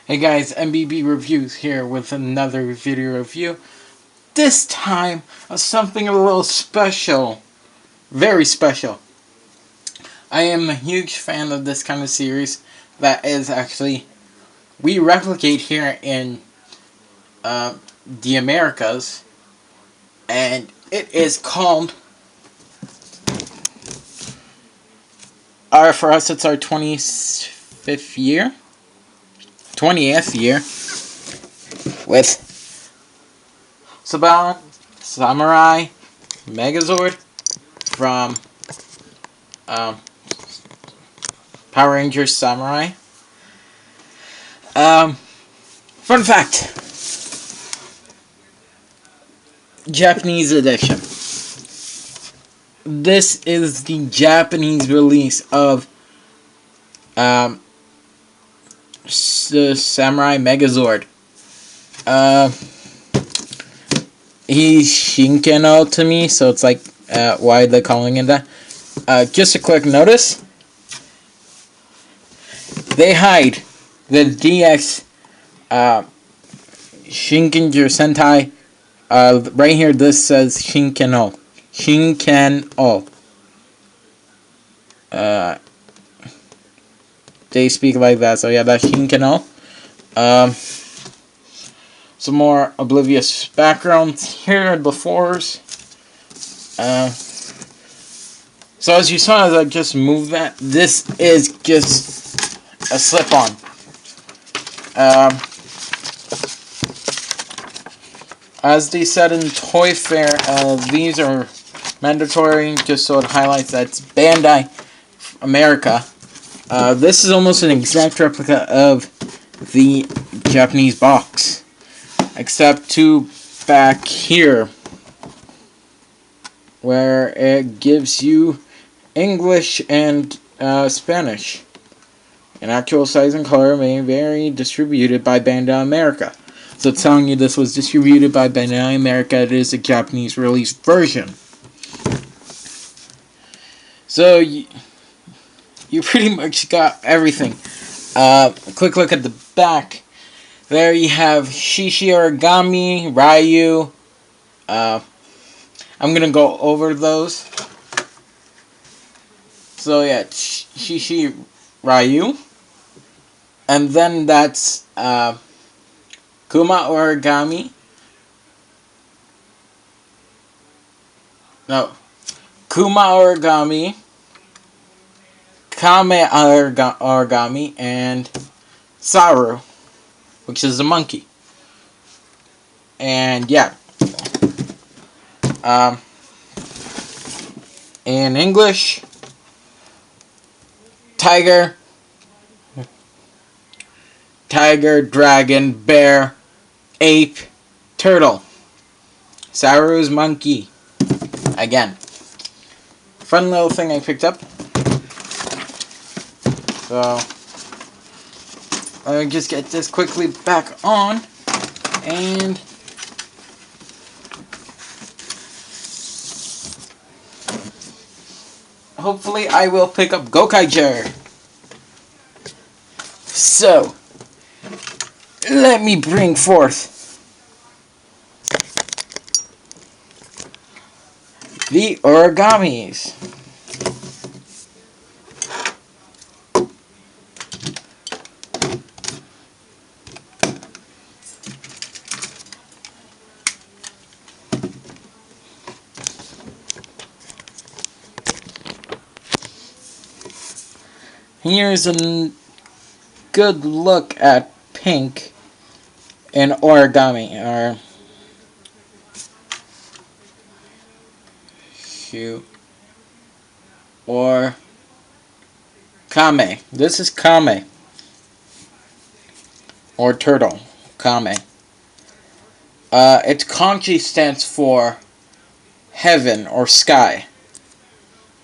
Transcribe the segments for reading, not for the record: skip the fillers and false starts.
Hey guys, MBB Reviews here with another video review. This time of something a little special. Very special. I am a huge fan of this kind of series that is actually we replicate here in the Americas, and it is called for us it's our 20th year with Saber, Samurai, Megazord from Power Rangers Samurai. Fun fact: Japanese edition. This is the Japanese release of the Samurai Megazord. He's shinken to me, so it's like, why are they calling it that? Just a quick notice. They hide the DX Shinkenger Sentai. Right here, this says Shinken. They speak like that, so yeah, that's Shinken. Some more oblivious backgrounds here and befores. So as you saw, as I just moved that, this is just a slip-on. As they said in Toy Fair, these are mandatory, just so it highlights that it's Bandai America. This is almost an exact replica of the Japanese box, except to back here, where it gives you English and Spanish. An actual size and color may vary, distributed by Bandai America. So telling you this was distributed by Bandai America, it is a Japanese release version. So you pretty much got everything. A quick look at the back. There you have Shishi Origami, Ryu. I'm gonna go over those. So yeah, Shishi Ryu. And then that's Kuma Origami. No. Kuma Origami. Kame Origami. And Saru, which is a monkey. And yeah. In English, tiger, dragon, bear, ape, turtle. Saru's monkey. Again. Fun little thing I picked up. So, let me just get this quickly back on. And hopefully I will pick up Gokaiger. So, let me bring forth the origamis. Here's a good look at pink in origami, or or kame. This is kame, or turtle, kame. Its kanji stands for heaven or sky.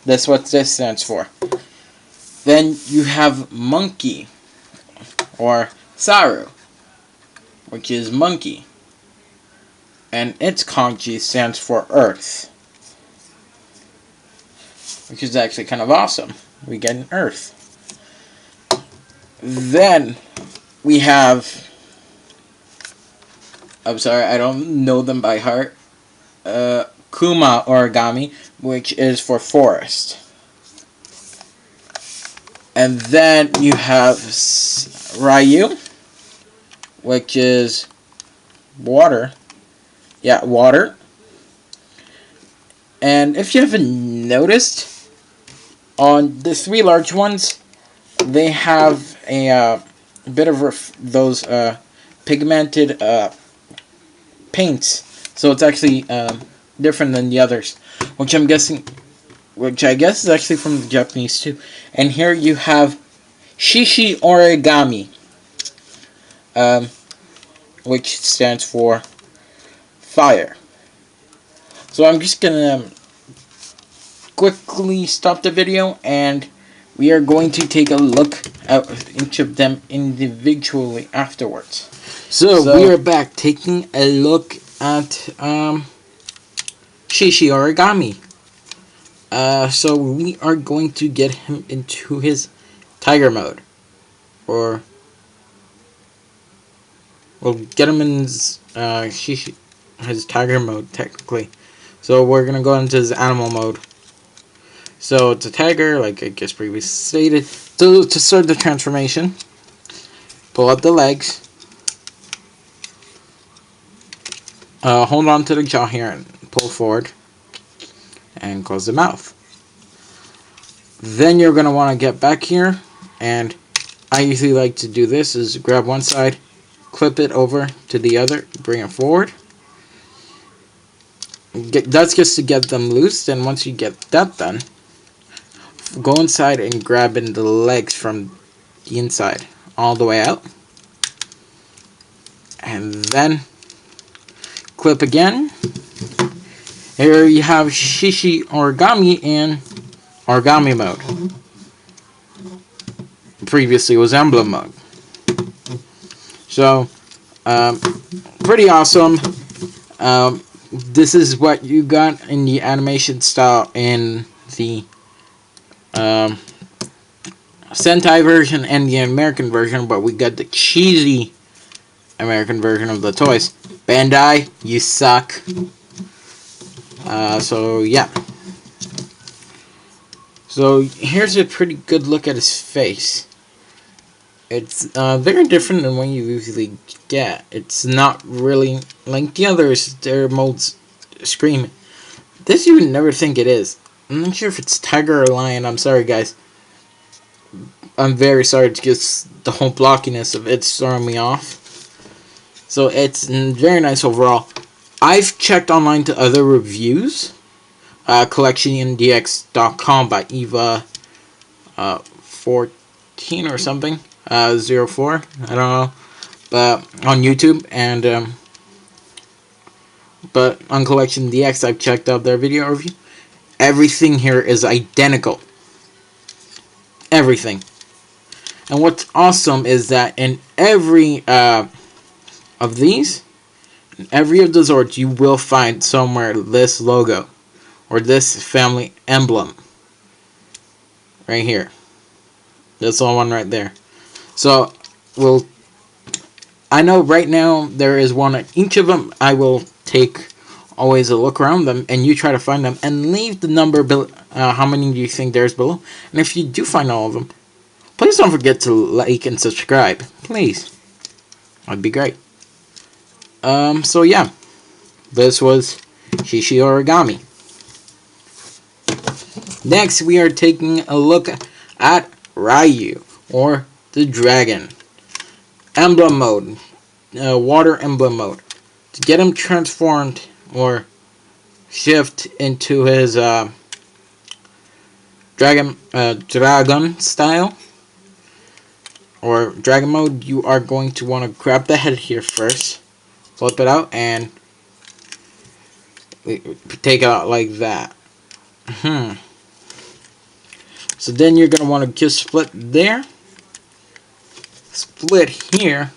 That's what this stands for. Then you have monkey, or Saru, which is monkey, and its kanji stands for earth, which is actually kind of awesome. We get an earth. Then we have, I'm sorry, I don't know them by heart. Kuma Origami, which is for forest. And then you have Ryu, which is water. Yeah, water. And if you haven't noticed, on the three large ones, they have a bit of those pigmented paints. So it's actually different than the others, which I guess is actually from the Japanese too. And here you have Shishi Origami, which stands for fire. So I'm just gonna quickly stop the video, and we are going to take a look at each of them individually afterwards. So we are back taking a look at Shishi Origami. So we are going to get him into his tiger mode, or we'll get him in his tiger mode technically. So we're gonna go into his animal mode. So it's a tiger, like I guess previously stated. So to start the transformation, pull up the legs, hold on to the jaw here and pull forward, and close the mouth. Then you're going to want to get back here, and I usually like to do this, is grab one side, clip it over to the other, bring it forward. That's just to get them loose. And once you get that done, go inside and grab in the legs from the inside all the way out, and then clip again. Here you have Shishi Origami in Origami mode. Previously it was Emblem mode. So, pretty awesome. This is what you got in the animation style in the Sentai version and the American version, but we got the cheesy American version of the toys. Bandai, you suck. So yeah. So here's a pretty good look at his face. It's very different than what you usually get. It's not really like the others. Their molds scream. This you would never think it is. I'm not sure if it's tiger or lion. I'm sorry, guys. I'm very sorry. It's just the whole blockiness of it's throwing me off. So it's very nice overall. I've checked online to other reviews. CollectionDX.com by Eva 14 or something. 04. I don't know. But on YouTube, and but on Collection DX, I've checked out their video review. Everything here is identical. Everything. And what's awesome is that in every of these, in every of the Zords, you will find somewhere this logo or this family emblem right here. This all one right there. So, I know right now there is one at each of them. I will take always a look around them, and you try to find them, and leave the number below. How many do you think there's below? And if you do find all of them, please don't forget to like and subscribe. Please. That'd be great. So yeah. This was Shishi Origami. Next, we are taking a look at Ryu, or the dragon. Emblem mode. Water emblem mode. To get him transformed or shift into his dragon style or dragon mode, you are going to want to grab the head here first, flip it out, and take it out like that. So then you're going to want to just split there, split here,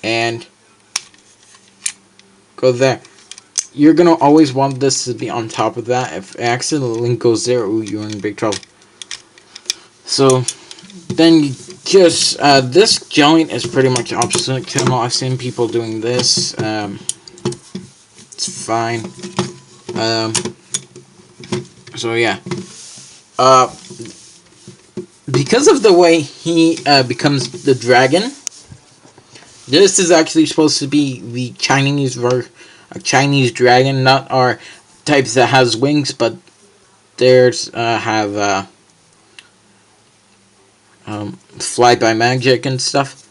and go there. You're going to always want this to be on top of that. If it accidentally goes there, ooh, you're in big trouble. So then you just this joint is pretty much optional. I've seen people doing this. It's fine. So yeah. Because of the way he becomes the dragon, this is actually supposed to be the Chinese a Chinese dragon, not our types that has wings, but theirs have fly by magic and stuff.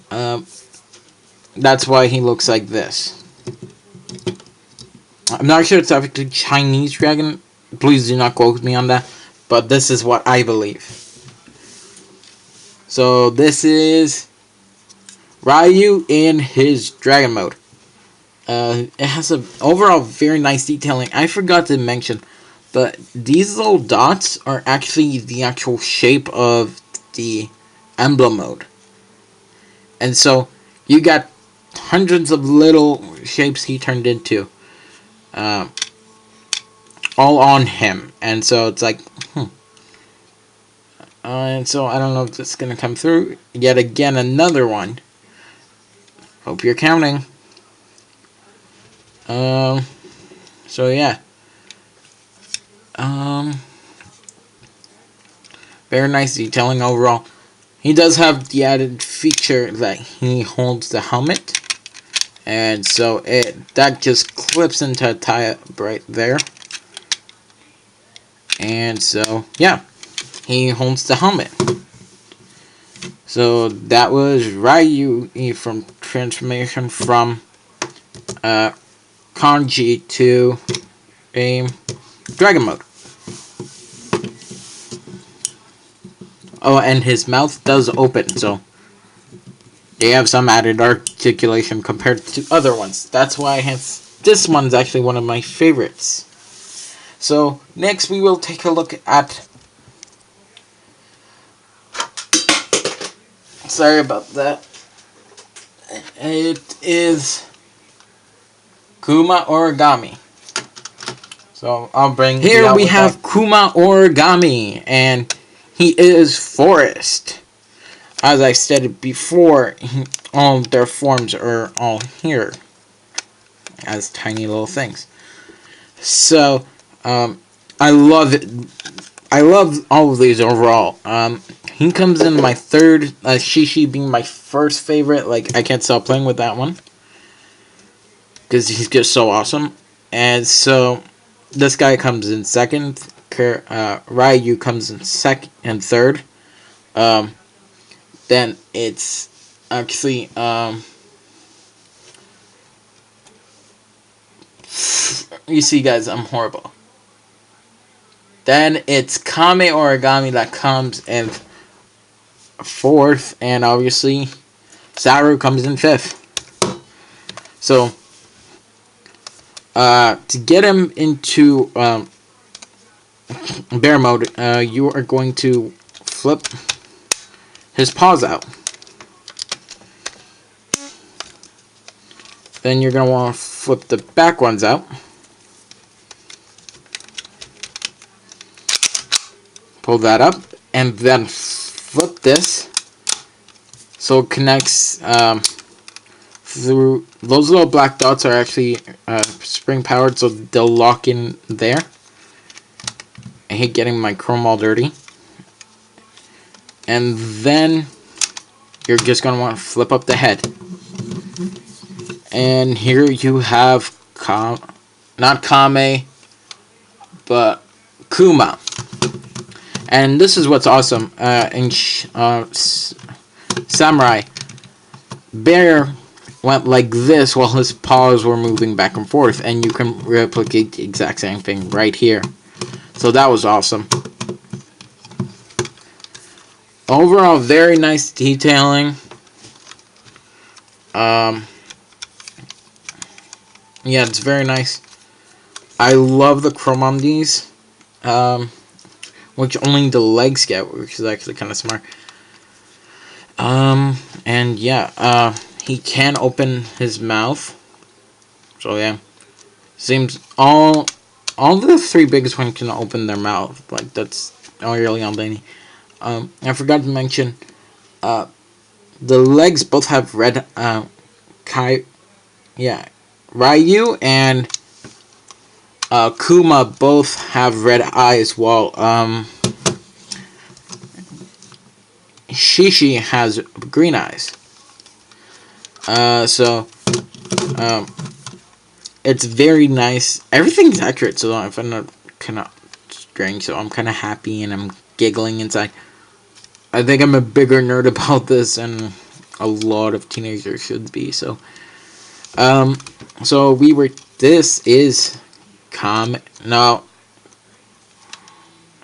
That's why he looks like this. I'm not sure it's actually Chinese dragon. Please do not quote me on that. But this is what I believe. So this is Ryu in his dragon mode. It has a overall very nice detailing. I forgot to mention, but these little dots are actually the actual shape of the emblem mode. And so you got hundreds of little shapes he turned into. All on him. And so it's like, and so I don't know if this is going to come through. Yet again, another one. Hope you're counting. So yeah. Very nice detailing overall. He does have the added feature that he holds the helmet. And so that just clips into a tie-up right there. And so, yeah. He holds the helmet. So that was Ryu from transformation from kanji to a dragon mode. Oh, and his mouth does open, so they have some added articulation compared to other ones. That's why this one's actually one of my favorites. So next we will take a look at. Sorry about that. It is Kuma Origami. So I'll bring here we have Kuma Origami, and he is forest. As I stated before, all of their forms are all here as tiny little things. So I love it. I love all of these overall. He comes in my third, Shishi being my first favorite. Like, I can't stop playing with that one because he's just so awesome. And so this guy comes in second. Ryu comes in second and third. Then it's actually you see, guys, I'm horrible. Then it's Kuma Origami that comes in fourth, and obviously Saber comes in fifth. So to get him into bear mode, you are going to flip his paws out. Then you're going to want to flip the back ones out. Pull that up, and then flip this so it connects through. Those little black dots are actually spring powered, so they'll lock in there. I hate getting my chrome all dirty. And then you're just going to want to flip up the head. And here you have not Kame, but Kuma. And this is what's awesome. In Samurai, Bear went like this while his paws were moving back and forth, and you can replicate the exact same thing right here. So that was awesome. Overall, very nice detailing. Yeah, it's very nice. I love the chrome on these. Which only the legs get, which is actually kind of smart. And yeah, he can open his mouth. So yeah, seems all the three biggest ones can open their mouth. Like, that's really all they need. I forgot to mention, The legs both have red, Ryu and Kuma both have red eyes, while Shishi has green eyes. It's very nice. Everything's accurate, so I find it kind of strange. So I'm kind of happy and I'm giggling inside. I think I'm a bigger nerd about this, and a lot of teenagers should be. So, This is No,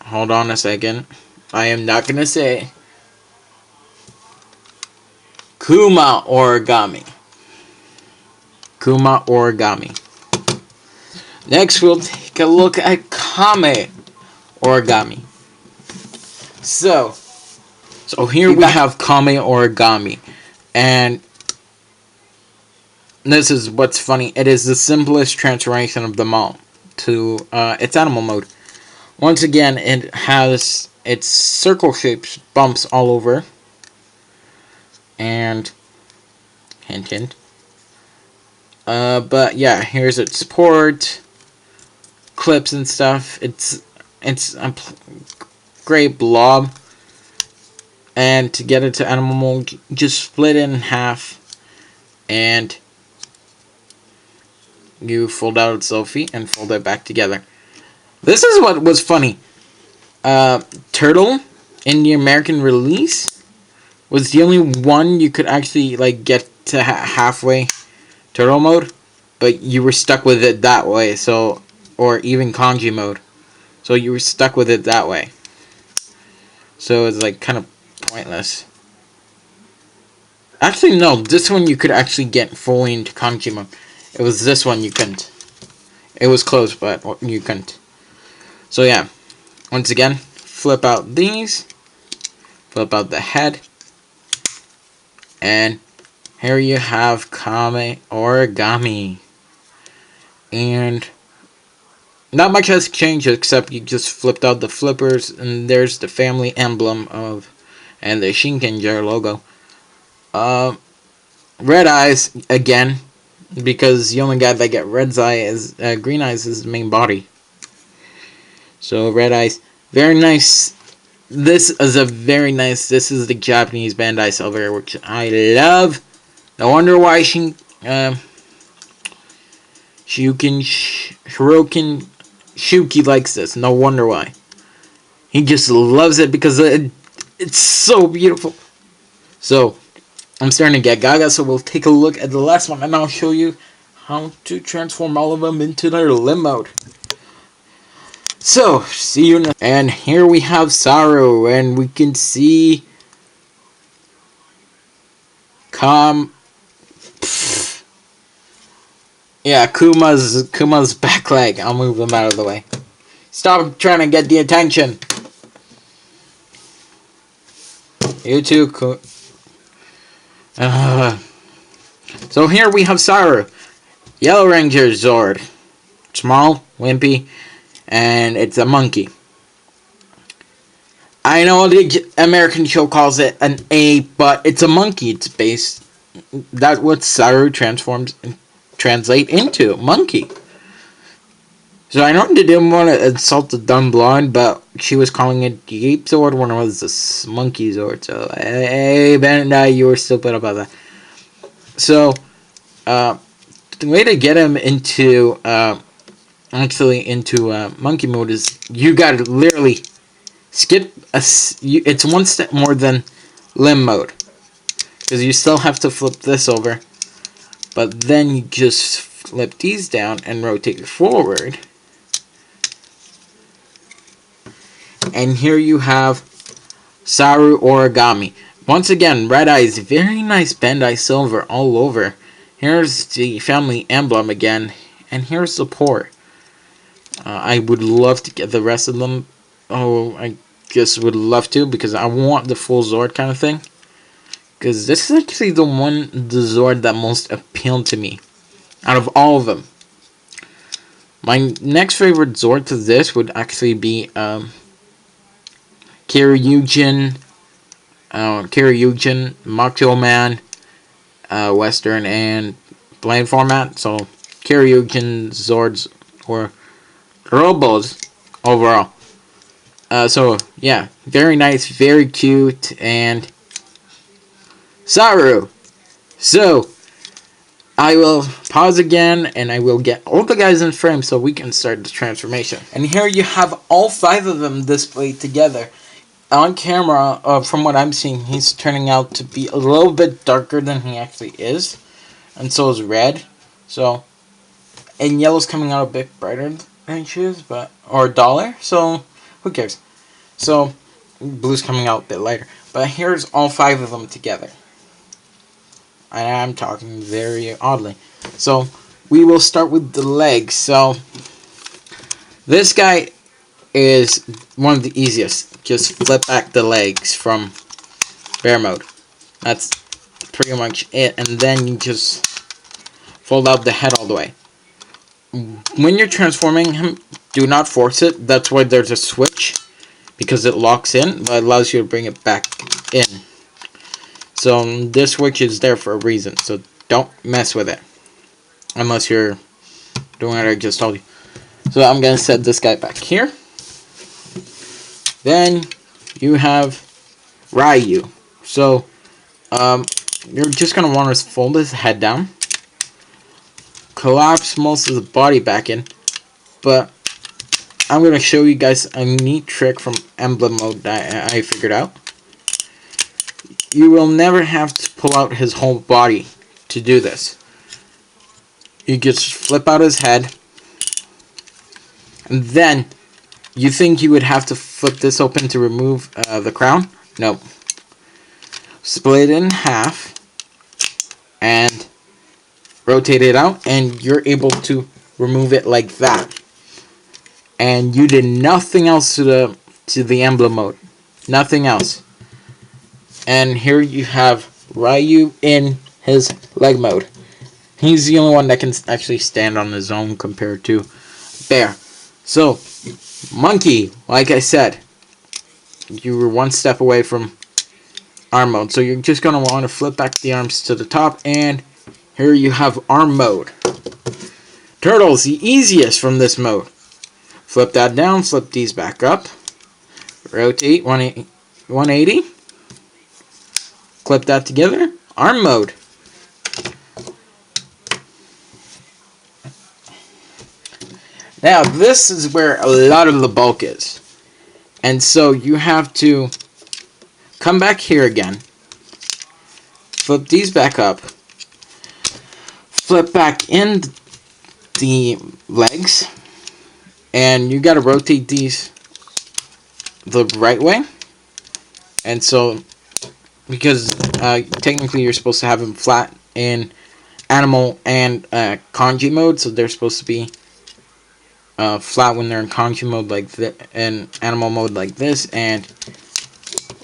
hold on a second. I am not gonna say Kuma Origami. Kuma Origami. Next, we'll take a look at Kame Origami. So here we have Kame Origami, and this is what's funny. It is the simplest transformation of them all to its animal mode. Once again, it has its circle shaped bumps all over, and hint hint. But yeah, here's its port, clips and stuff. It's a great blob, and to get it to animal mode, just split it in half, and you fold out its little feet and fold it back together. This is what was funny. Turtle in the American release was the only one you could actually get to halfway turtle mode, but you were stuck with it that way. So, or even kanji mode, so you were stuck with it that way. So it's kind of pointless. Actually, no. This one you could actually get fully into kanji mode. It was this one you couldn't. It was close, but you couldn't. So yeah, once again, flip out these, flip out the head, and here you have Kame Origami. And not much has changed except you just flipped out the flippers, and there's the family emblem and the shinkenger logo. Red eyes again, because the only guy that get green eyes is the main body. So red eyes, very nice. This is the Japanese Bandai Saber, which I love. No wonder why Shuki likes this. No wonder why. He just loves it because it's so beautiful. So I'm starting to get gaga, so we'll take a look at the last one, and I'll show you how to transform all of them into their limb mode. So, see you next. And here we have Saru, and we can see Kuma's back leg. I'll move them out of the way. Stop trying to get the attention. You too, So here we have Saru, Yellow Ranger Zord, small, wimpy, and it's a monkey. I know the American show calls it an ape, but it's a monkey. It's based. That's what Saru translate into, monkey. So I know they didn't want to insult the dumb blonde, but she was calling it the ape Zord when it was the monkey Zord. So hey, Bandai, you were stupid about that. So the way to get him into monkey mode is you gotta literally skip it's one step more than limb mode, because you still have to flip this over, but then you just flip these down and rotate it forward, and here you have Saru Origami. Once again, red eyes, very nice Bandai silver all over. Here's the family emblem again, and here's the port. I would love to get the rest of them. Oh, I just would love to, because I want the full Zord kind of thing. Because this is actually the Zord that most appealed to me out of all of them. My next favorite Zord to this would actually be Kiryujin Kiryugen, Mocktail Man, Western, and Blade format. So Kiryugen, Zords, or Robos overall. So yeah, very nice, very cute, and Saru. So I will pause again, and I will get all the guys in frame so we can start the transformation. And here you have all 5 of them displayed together. On camera, from what I'm seeing, he's turning out to be a little bit darker than he actually is. And so is red. So, and yellow's coming out a bit brighter than she is, or duller. So, who cares? So, blue's coming out a bit lighter. But here's all 5 of them together. And I'm talking very oddly. So, we will start with the legs. So, this guy is one of the easiest. Just flip back the legs from bear mode. That's pretty much it. And then you just fold out the head all the way. When you're transforming him, do not force it. That's why there's a switch. Because it locks in, but it allows you to bring it back in. So this switch is there for a reason. So don't mess with it. Unless you're doing what I just told you. So I'm going to set this guy back here. Then you have Ryu. So you're just going to want to fold his head down. Collapse most of the body back in. But I'm going to show you guys a neat trick from emblem mode that I figured out. You will never have to pull out his whole body to do this. You just flip out his head. And then, you think you would have to flip this open to remove the crown? No. Split it in half. And rotate it out. And you're able to remove it like that. And you did nothing else to the emblem mode. Nothing else. And here you have Ryu in his leg mode. He's the only one that can actually stand on his own compared to Bear. So, Monkey, like I said, you were one step away from arm mode. So you're just going to want to flip back the arms to the top. And here you have arm mode. Turtle's the easiest from this mode. Flip that down, flip these back up. Rotate 180. Clip that together. Arm mode. Now, this is where a lot of the bulk is. And so you have to come back here again. Flip these back up. Flip back in the legs. And you got to rotate these the right way. And so, because technically you're supposed to have them flat in animal and kanji mode, so they're supposed to be flat when they're in kanji mode like this, and animal mode like this, and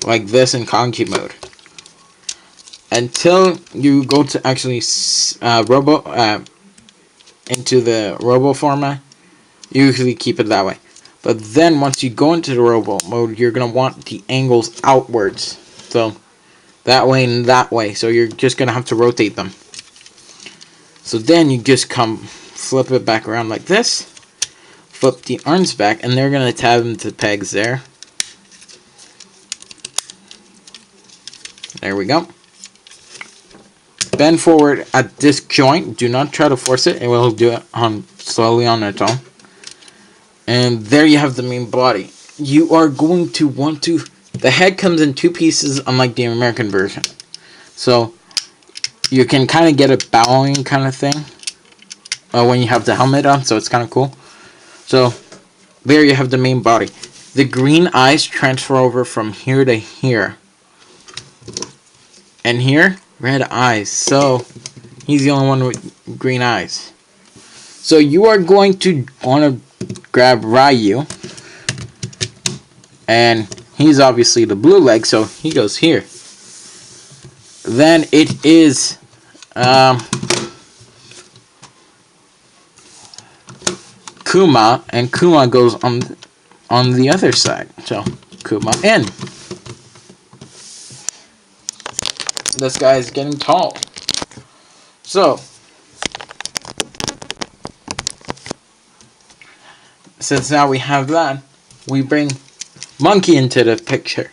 like this in kanji mode. Until you go to actually into the robo format, you usually keep it that way. But then once you go into the robo mode, you're going to want the angles outwards. So that way and that way. So you're just going to have to rotate them. So then you just flip it back around like this. Flip the arms back, and they're going to tab into pegs there. There we go. Bend forward at this joint. Do not try to force it. It will do it slowly on its own. And there you have the main body. You are going to want to... The head comes in 2 pieces, unlike the American version. So, you can kind of get a bowing kind of thing when you have the helmet on, so it's kind of cool. So, there you have the main body. The green eyes transfer over from here to here. And here, red eyes. So, he's the only one with green eyes. So, you are going to want to grab Ryu. And he's obviously the blue leg, so he goes here. Then it is Kuma, and Kuma goes on the other side. So Kuma in. this guy is getting tall. So, since now we have that, we bring Monkey into the picture.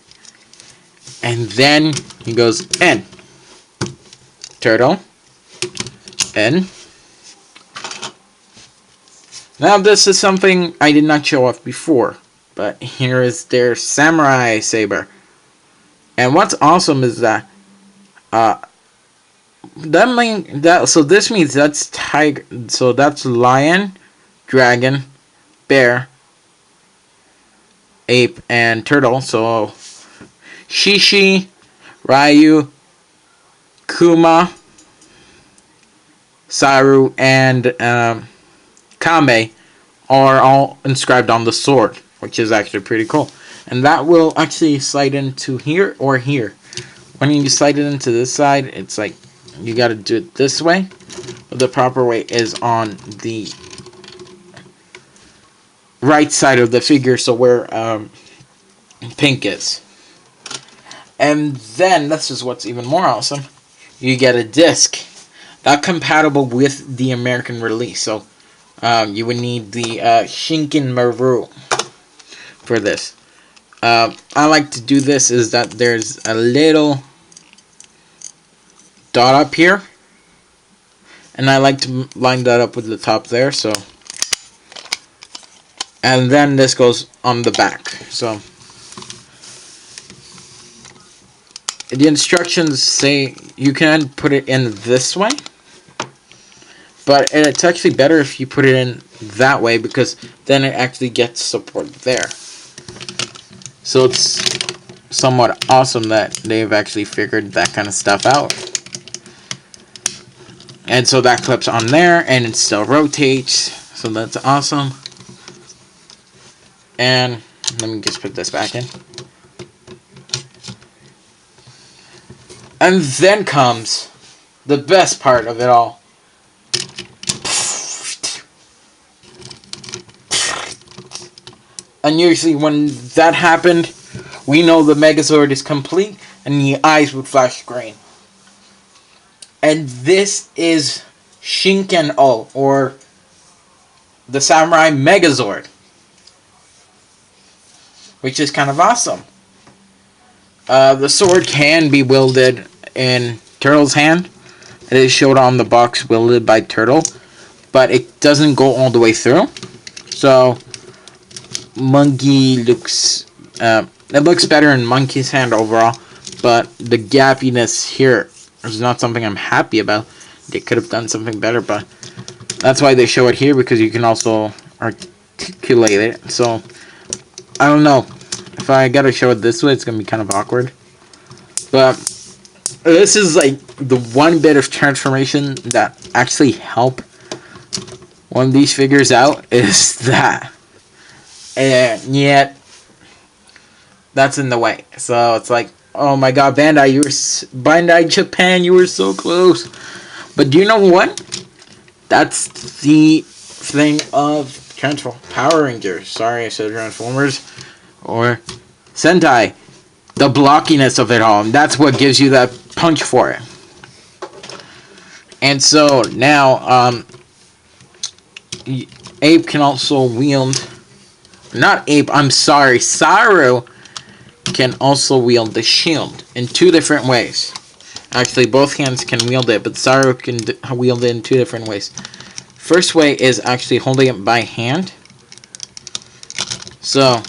And then he goes N. Turtle. N. Now this is something I did not show off before. But here is their samurai saber. And what's awesome is that so this means that's tiger, so that's lion, dragon, bear, ape, and turtle. So Shishi, Ryu, Kuma, Saru, and Kame are all inscribed on the sword, which is actually pretty cool. And that will actually slide into here or here. When you slide it into this side, it's like you gotta do it this way. But the proper way is on the right side of the figure, so where pink is. And then, this is what's even more awesome. You get a disc. That's compatible with the American release. So, you would need the shinkenger for this. I like to do this is that there's a little dot up here. And I like to line that up with the top there. So, and then this goes on the back. So, the instructions say you can put it in this way. But it's actually better if you put it in that way, because then it actually gets support there. So it's somewhat awesome that they've actually figured that kind of stuff out. And so that clips on there, and it still rotates. So that's awesome. And let me just put this back in. And then comes the best part of it all. And usually when that happened, we know the Megazord is complete, and the eyes would flash green. And this is Shinken, or the Samurai Megazord, which is kind of awesome. The sword can be wielded in Turtle's hand. It is showed on the box wielded by Turtle, but it doesn't go all the way through. So Monkey looks, it looks better in Monkey's hand overall, but the gappiness here is not something I'm happy about. They could have done something better, but that's why they show it here, because you can also articulate it. So I don't know. If I gotta show it this way, it's gonna be kind of awkward. But this is like the one bit of transformation that actually help one of these figures out, is that. And yet, that's in the way. So it's like, oh my god, Bandai Japan, you were so close. But do you know what? That's the thing of Power Rangers. Sorry, I said Transformers. Or Sentai. The blockiness of it all. And that's what gives you that punch for it. And so now, Ape can also wield. Not Ape, I'm sorry. Saru can also wield the shield in two different ways. Actually, both hands can wield it, but Saru can wield it in two different ways. First way is actually holding it by hand. So,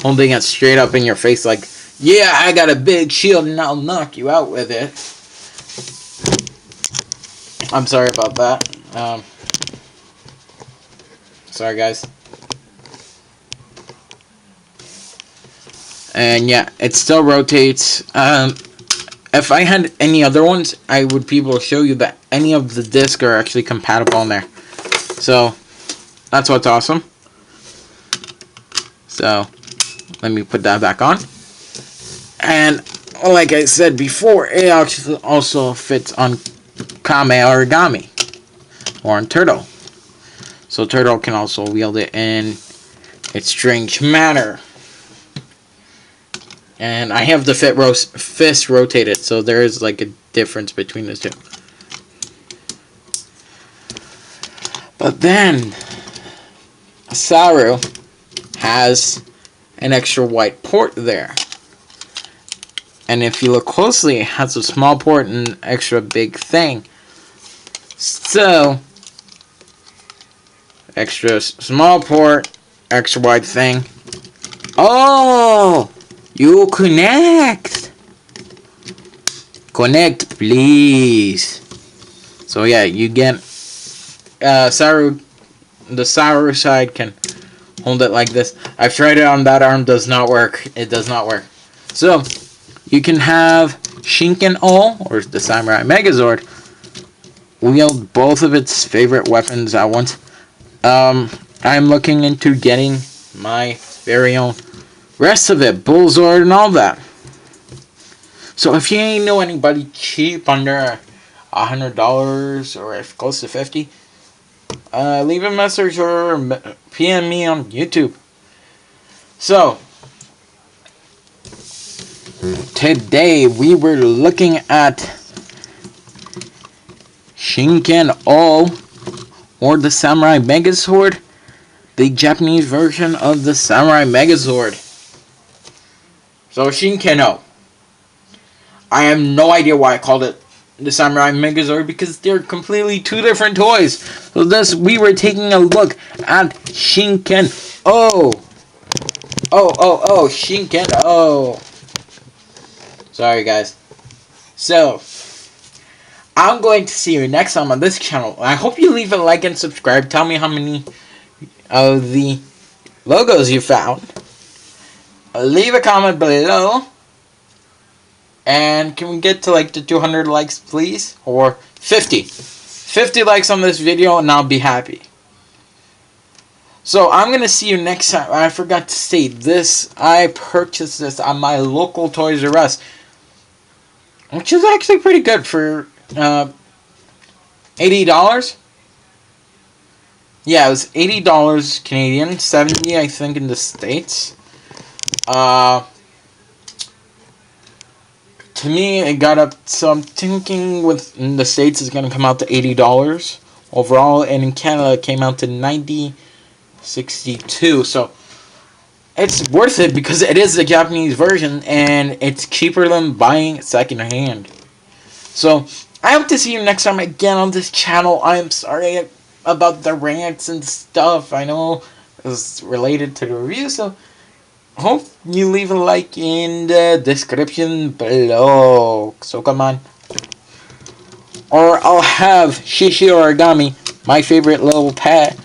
holding it straight up in your face like, yeah, I got a big shield and I'll knock you out with it. I'm sorry about that. Sorry, guys. And yeah, it still rotates. If I had any other ones, I would be able to show you that any of the discs are actually compatible in there. So, that's what's awesome. So, let me put that back on. And, like I said before, it actually also fits on Kuma Origami, or on Turtle. So, Turtle can also wield it in its strange manner. And I have the fist rotated, so there is like a difference between the two. But then Saru has an extra white port there. And if you look closely, it has a small port and an extra big thing. So, extra small port, extra wide thing. Oh! You connect! Connect, please. So yeah, you get Saru. The Saru side can hold it like this. I've tried it on that arm, does not work. It does not work. So, you can have Shinken or the Samurai Megazord wield both of its favorite weapons at once. I'm looking into getting my very own rest of it, Bullzord and all that. So if you ain't know anybody cheap under $100 or if close to $50, leave a message or PM me on YouTube. So today we were looking at Shinken or the Samurai Megazord, the Japanese version of the Samurai Megazord. So Shinken. I have no idea why I called it the Samurai Megazord because they're completely two different toys. So thus we were taking a look at Shinken. Shinken. Sorry guys. So I'm going to see you next time on this channel. I hope you leave a like and subscribe. Tell me how many of the logos you found. Leave a comment below. And can we get to like the 200 likes please? Or 50. 50 likes on this video and I'll be happy. So I'm going to see you next time. I forgot to state this. I purchased this on my local Toys R Us. Which is actually pretty good for $80. Yeah, it was $80 Canadian, 70 I think in the States. To me, it got up, so I'm thinking in the States it's going to come out to $80 overall, and in Canada it came out to $90.62. So it's worth it because it is the Japanese version and it's cheaper than buying it secondhand. So I hope to see you next time again on this channel. I'm sorry about the rants and stuff. I know it's related to the review, so hope you leave a like in the description below. So come on. Or I'll have Shishi Origami, my favorite little pet,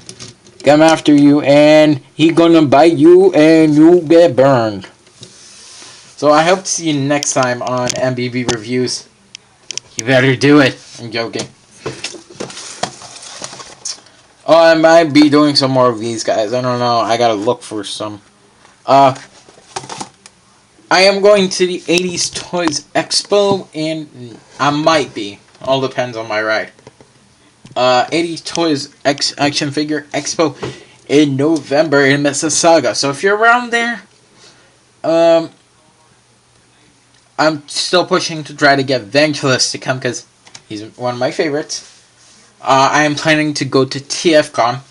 come after you and he gonna bite you and you get burned. So I hope to see you next time on MBB Reviews. You better do it. I'm joking. Oh, I might be doing some more of these guys. I don't know. I gotta look for some. I am going to the 80s Toys Expo, and I might be. All depends on my ride. 80s Toys Action Figure Expo in November in Mississauga. So if you're around there, I'm still pushing to try to get Vangelis to come because he's one of my favorites. I am planning to go to TFCon,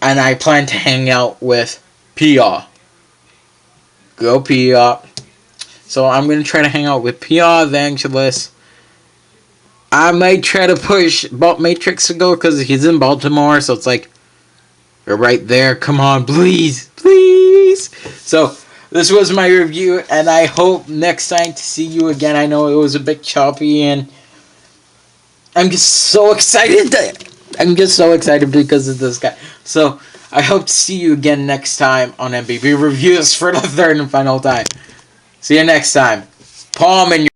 and I plan to hang out with Pia. Go Pia. So I'm going to try to hang out with Pia, Vangelis. I might try to push Matrix to go because he's in Baltimore, so it's like, you're right there. Come on, please, please. So this was my review, and I hope next time to see you again. I know it was a bit choppy, and I'm just so excited. I'm just so excited because of this guy. So I hope to see you again next time on MBB Reviews for the third and final time. See you next time. Palm in your